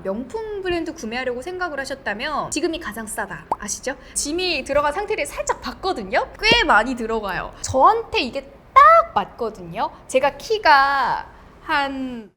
명품 브랜드 구매하려고 생각을 하셨다면 지금이 가장 싸다 아시죠? 짐이 들어간 상태를 살짝 봤거든요. 꽤 많이 들어가요. 저한테 이게 딱 맞거든요. 제가 키가 한...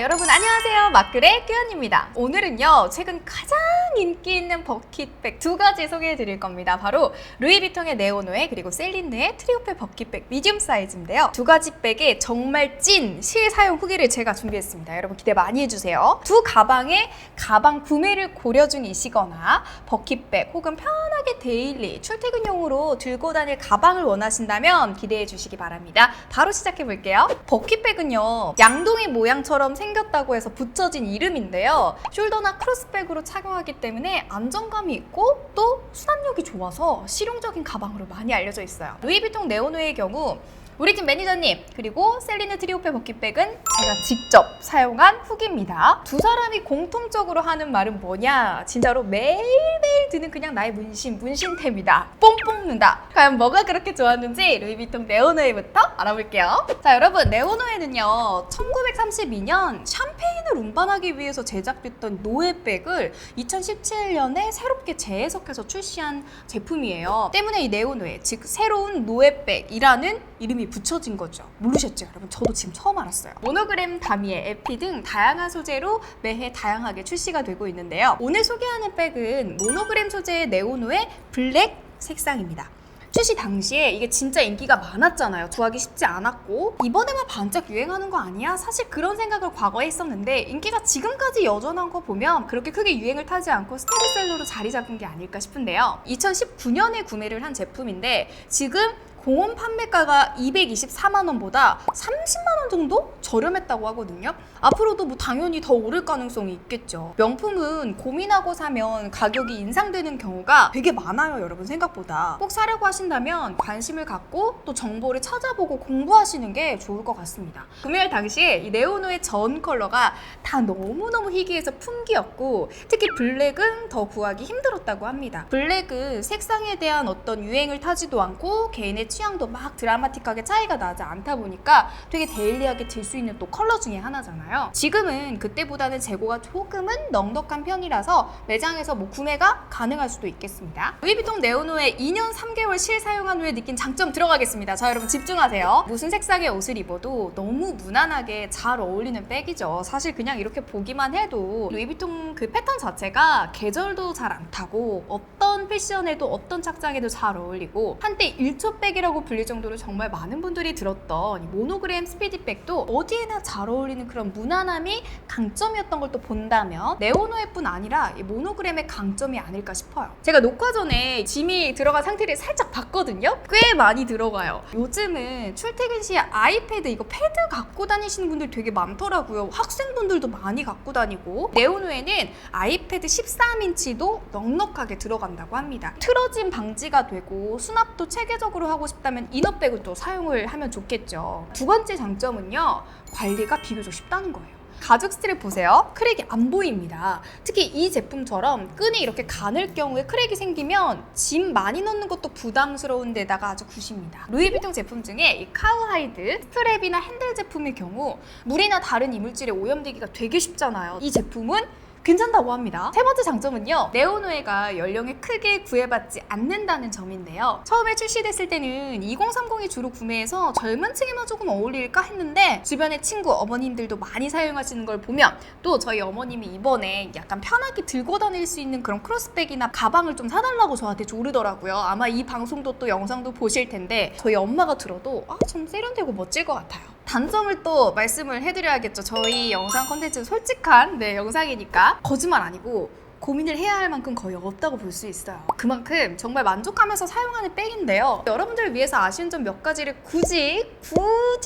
여러분 안녕하세요, 마크의 큐현입니다. 오늘은요 최근 가장 인기 있는 버킷백 두 가지 소개해 드릴 겁니다. 바로 루이비통의 네오노에 그리고 셀린느의 트리오페 버킷백 미디움 사이즈인데요. 두 가지 백의 정말 찐 실사용 후기를 제가 준비했습니다. 여러분 기대 많이 해주세요. 두 가방의 가방 구매를 고려 중이시거나 버킷백 혹은 편하게 데일리 출퇴근용으로 들고 다닐 가방을 원하신다면 기대해 주시기 바랍니다. 바로 시작해 볼게요. 버킷백은요 양동이 모양처럼 생겼다고 해서 붙여진 이름인데요. 숄더나 크로스백으로 착용하기 때문에 안정감이 있고 또 수납력이 좋아서 실용적인 가방으로 많이 알려져 있어요. 루이비통 네오노의 경우 우리 팀 매니저님 그리고 셀린느 트리오페 버킷백은 제가 직접 사용한 후기입니다. 두 사람이 공통적으로 하는 말은 뭐냐? 진짜로 매일매일 드는 그냥 나의 문신템이다. 뽕 뽑는다. 과연 뭐가 그렇게 좋았는지 루이비통 네오노에부터 알아볼게요. 자 여러분, 네오노에는요 1932년 샴페인을 운반하기 위해서 제작됐던 노에백을 2017년에 새롭게 재해석해서 출시한 제품이에요. 때문에 이 네오노에, 즉 새로운 노에백이라는 이름이 붙여진 거죠. 모르셨죠 여러분? 저도 지금 처음 알았어요. 모노그램, 다미에, 에피 등 다양한 소재로 매해 다양하게 출시가 되고 있는데요. 오늘 소개하는 백은 모노그램 소재의 네오노의 블랙 색상입니다. 출시 당시에 이게 진짜 인기가 많았잖아요. 구하기 쉽지 않았고 이번에만 반짝 유행하는 거 아니야? 사실 그런 생각을 과거에 했었는데 인기가 지금까지 여전한 거 보면 그렇게 크게 유행을 타지 않고 스테디셀러로 자리 잡은 게 아닐까 싶은데요. 2019년에 구매를 한 제품인데 지금 공원 판매가가 224만 원보다 30만 원 정도 저렴했다고 하거든요. 앞으로도 뭐 당연히 더 오를 가능성이 있겠죠. 명품은 고민하고 사면 가격이 인상되는 경우가 되게 많아요, 여러분 생각보다. 꼭 사려고 하신다면 관심을 갖고 또 정보를 찾아보고 공부하시는 게 좋을 것 같습니다. 구매할 당시에 이 네오노의 전 컬러가 다 너무너무 희귀해서 품귀였고 특히 블랙은 더 구하기 힘들었다고 합니다. 블랙은 색상에 대한 어떤 유행을 타지도 않고 개인의 취향도 막 드라마틱하게 차이가 나지 않다 보니까 되게 데일리하게 들 수 있는 또 컬러 중에 하나잖아요. 지금은 그때보다는 재고가 조금은 넉넉한 편이라서 매장에서 뭐 구매가 가능할 수도 있겠습니다. 루이비통 네오노의 2년 3개월 실사용한 후에 느낀 장점 들어가겠습니다. 자 여러분 집중하세요. 무슨 색상의 옷을 입어도 너무 무난하게 잘 어울리는 백이죠. 사실 그냥 이렇게 보기만 해도 루이비통 그 패턴 자체가 계절도 잘 안 타고 어떤 패션에도 어떤 착장에도 잘 어울리고 한때 1초 백이라고 불릴 정도로 정말 많은 분들이 들었던 이 모노그램 스피디백도 어디에나 잘 어울리는 그런 무난함이 강점이었던 걸 또 본다면 네오노의 뿐 아니라 이 모노그램의 강점이 아닐까 싶어요. 제가 녹화 전에 짐이 들어간 상태를 살짝 봤거든요. 꽤 많이 들어가요. 요즘은 출퇴근 시에 아이패드 이거 패드 갖고 다니시는 분들 되게 많더라고요. 학생분들도 많이 갖고 다니고 네오노에는 아이패드 13인치도 넉넉하게 들어간다고 합니다. 틀어짐 방지가 되고 수납도 체계적으로 하고 싶다면 이너백을 또 사용을 하면 좋겠죠. 두 번째 장점은요 관리가 비교적 쉽다는 거예요. 가죽 스트랩 보세요. 크랙이 안 보입니다. 특히 이 제품처럼 끈이 이렇게 가늘 경우에 크랙이 생기면 짐 많이 넣는 것도 부담스러운 데다가 아주 굿입니다. 루이비통 제품 중에 이 카우하이드 스트랩이나 핸들 제품의 경우 물이나 다른 이물질에 오염되기가 되게 쉽잖아요. 이 제품은 괜찮다고 합니다. 세 번째 장점은요 네오노에가 연령에 크게 구애받지 않는다는 점인데요. 처음에 출시됐을 때는 2030이 주로 구매해서 젊은 층에만 조금 어울릴까 했는데 주변의 친구, 어머님들도 많이 사용하시는 걸 보면 또 저희 어머님이 이번에 약간 편하게 들고 다닐 수 있는 그런 크로스백이나 가방을 좀 사달라고 저한테 조르더라고요. 아마 이 방송도 또 영상도 보실 텐데 저희 엄마가 들어도 좀 세련되고 멋질 것 같아요. 단점을 또 말씀을 해드려야겠죠. 저희 영상 컨텐츠는 솔직한 영상이니까 거짓말 아니고 고민을 해야 할 만큼 거의 없다고 볼 수 있어요. 그만큼 정말 만족하면서 사용하는 백인데요. 여러분들을 위해서 아쉬운 점 몇 가지를 굳이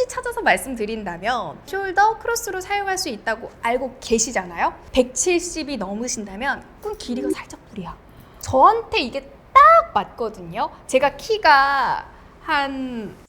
찾아서 말씀드린다면 숄더 크로스로 사용할 수 있다고 알고 계시잖아요. 170이 넘으신다면 끈 길이가 살짝 무리야. 저한테 이게 딱 맞거든요. 제가 키가 한...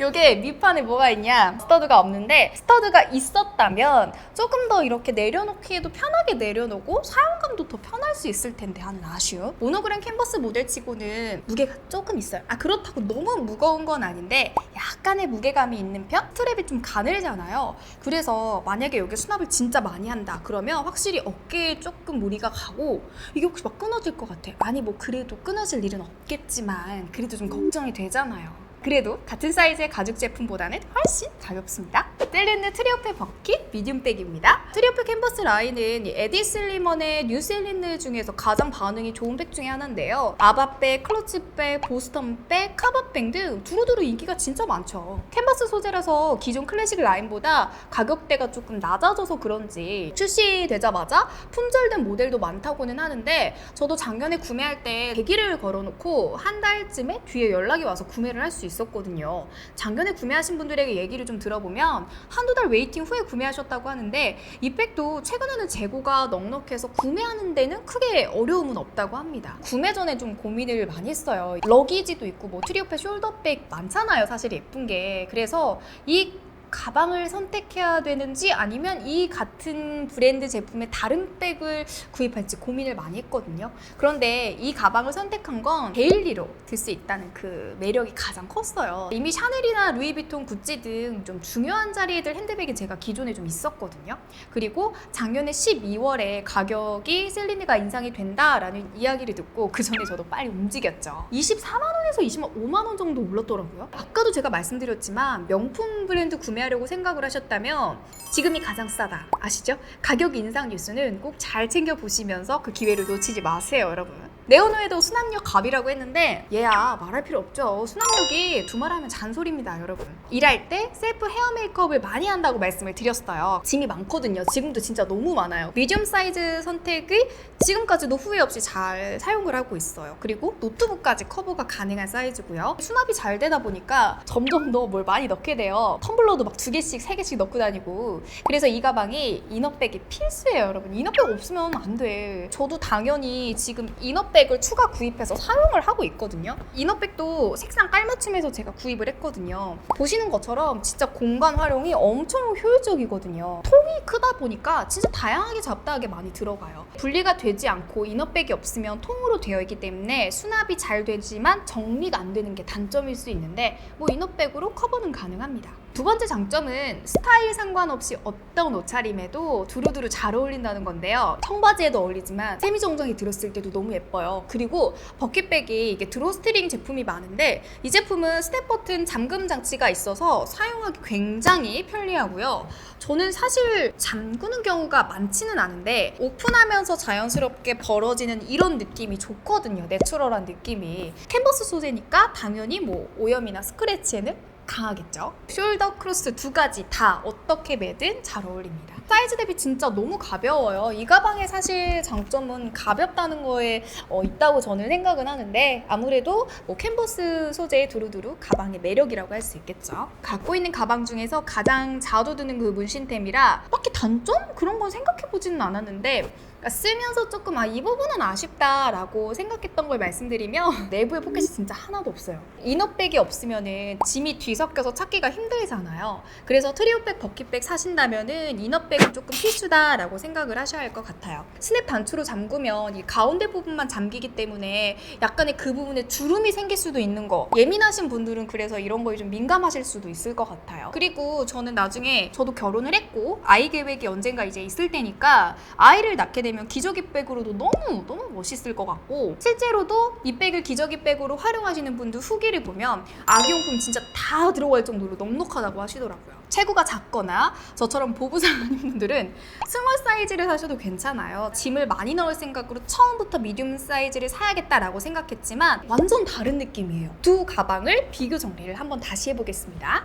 이게 밑판에 뭐가 있냐? 스터드가 없는데 스터드가 있었다면 조금 더 이렇게 내려놓기에도 편하게 내려놓고 사용감도 더 편할 수 있을 텐데 하는 아쉬움. 모노그램 캔버스 모델치고는 무게가 조금 있어요. 그렇다고 너무 무거운 건 아닌데 약간의 무게감이 있는 편? 스트랩이 좀 가늘잖아요. 그래서 만약에 여기 수납을 진짜 많이 한다 그러면 확실히 어깨에 조금 무리가 가고 이게 혹시 막 끊어질 것 같아. 아니 뭐 그래도 끊어질 일은 없겠지만 그래도 좀 걱정이 되잖아요. 그래도 같은 사이즈의 가죽 제품보다는 훨씬 가볍습니다. 셀린느 트리오페 버킷 미디움백입니다. 트리오페 캔버스 라인은 에디 슬리먼의 뉴 셀린느 중에서 가장 반응이 좋은 백 중에 하나인데요. 아바백, 클러치백, 보스턴백, 카바백 등 두루두루 인기가 진짜 많죠. 캔버스 소재라서 기존 클래식 라인보다 가격대가 조금 낮아져서 그런지 출시되자마자 품절된 모델도 많다고는 하는데 저도 작년에 구매할 때 대기를 걸어놓고 한 달쯤에 뒤에 연락이 와서 구매를 할 수 있었거든요. 작년에 구매하신 분들에게 얘기를 좀 들어보면 한두 달 웨이팅 후에 구매하셨다고 하는데 이 백도 최근에는 재고가 넉넉해서 구매하는 데는 크게 어려움은 없다고 합니다. 구매 전에 좀 고민을 많이 했어요. 러기지도 있고 뭐 트리오페 숄더백 많잖아요. 사실 예쁜 게. 그래서 이 가방을 선택해야 되는지 아니면 이 같은 브랜드 제품의 다른 백을 구입할지 고민을 많이 했거든요. 그런데 이 가방을 선택한 건 데일리로 들 수 있다는 그 매력이 가장 컸어요. 이미 샤넬이나 루이비통, 구찌 등 좀 중요한 자리에 들 핸드백이 제가 기존에 좀 있었거든요. 그리고 작년에 12월에 가격이 셀린느가 인상이 된다라는 이야기를 듣고 그 전에 저도 빨리 움직였죠. 24만 원에서 25만 원 정도 올랐더라고요. 아까도 제가 말씀드렸지만 명품 브랜드 구매하려고 생각을 하셨다면 지금이 가장 싸다. 아시죠? 가격 인상 뉴스는 꼭 잘 챙겨보시면서 그 기회를 놓치지 마세요, 여러분. 네오노에도 수납력 갑이라고 했는데 얘야 말할 필요 없죠. 수납력이 두말하면 잔소리입니다, 여러분. 일할 때 셀프 헤어 메이크업을 많이 한다고 말씀을 드렸어요. 짐이 많거든요. 지금도 진짜 너무 많아요. 미디엄 사이즈 선택이 지금까지도 후회 없이 잘 사용을 하고 있어요. 그리고 노트북까지 커버가 가능한 사이즈고요. 수납이 잘 되다 보니까 점점 더 뭘 많이 넣게 돼요. 텀블러도 막 2개씩, 3개씩 넣고 다니고. 그래서 이 가방이 이너백이 필수예요, 여러분. 이너백 없으면 안 돼. 저도 당연히 지금 이너백을 추가 구입해서 사용을 하고 있거든요. 이너백도 색상 깔맞춤해서 제가 구입을 했거든요. 보시는 것처럼 진짜 공간 활용이 엄청 효율적이거든요. 통이 크다 보니까 진짜 다양하게 잡다하게 많이 들어가요. 분리가 되지 않고 이너백이 없으면 통으로 되어 있기 때문에 수납이 잘 되지만 정리가 안 되는 게 단점일 수 있는데 뭐 이너백으로 커버는 가능합니다. 두 번째 장점은 스타일 상관없이 어떤 옷차림에도 두루두루 잘 어울린다는 건데요. 청바지에도 어울리지만 세미정장이 들었을 때도 너무 예뻐요. 그리고 버킷백이 이게 드로스트링 제품이 많은데 이 제품은 스텝 버튼 잠금 장치가 있어서 사용하기 굉장히 편리하고요. 저는 사실 잠그는 경우가 많지는 않은데 오픈하면서 자연스럽게 벌어지는 이런 느낌이 좋거든요. 내추럴한 느낌이. 캔버스 소재니까 당연히 뭐 오염이나 스크래치에는 강하겠죠. 숄더 크로스 두 가지 다 어떻게 매든 잘 어울립니다. 사이즈 대비 진짜 너무 가벼워요. 이 가방의 사실 장점은 가볍다는 거에 있다고 저는 생각은 하는데 아무래도 뭐 캔버스 소재의 두루두루 가방의 매력이라고 할 수 있겠죠. 갖고 있는 가방 중에서 가장 자주 드는 그 문신템이라 딱히 단점? 그런 건 생각해보지는 않았는데 쓰면서 조금 이 부분은 아쉽다라고 생각했던 걸 말씀드리면 내부에 포켓이 진짜 하나도 없어요. 이너백이 없으면은 짐이 뒤섞여서 찾기가 힘들잖아요. 그래서 트리오백, 버킷백 사신다면은 이너백은 조금 필수다라고 생각을 하셔야 할 것 같아요. 스냅 단추로 잠그면 이 가운데 부분만 잠기기 때문에 약간의 그 부분에 주름이 생길 수도 있는 거. 예민하신 분들은 그래서 이런 거에 좀 민감하실 수도 있을 것 같아요. 그리고 저는 나중에 저도 결혼을 했고 아이 계획이 언젠가 이제 있을 테니까 아이를 낳게 되면 기저귀 백으로도 너무 멋있을 것 같고 실제로도 이 백을 기저귀 백으로 활용하시는 분들 후기를 보면 아기용품 진짜 다 들어갈 정도로 넉넉하다고 하시더라고요. 체구가 작거나 저처럼 보부상하는 분들은 스몰 사이즈를 사셔도 괜찮아요. 짐을 많이 넣을 생각으로 처음부터 미디움 사이즈를 사야겠다라고 생각했지만 완전 다른 느낌이에요. 두 가방을 비교 정리를 한번 다시 해보겠습니다.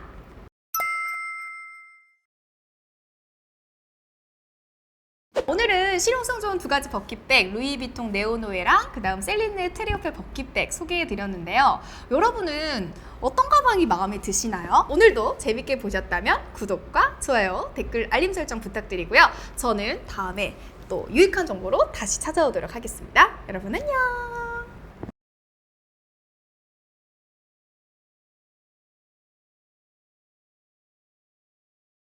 오늘은 실용성 좋은 두 가지 버킷백, 루이비통 네오노에랑 그 다음 셀린느 트리오페 버킷백 소개해드렸는데요. 여러분은 어떤 가방이 마음에 드시나요? 오늘도 재밌게 보셨다면 구독과 좋아요, 댓글, 알림 설정 부탁드리고요. 저는 다음에 또 유익한 정보로 다시 찾아오도록 하겠습니다. 여러분 안녕!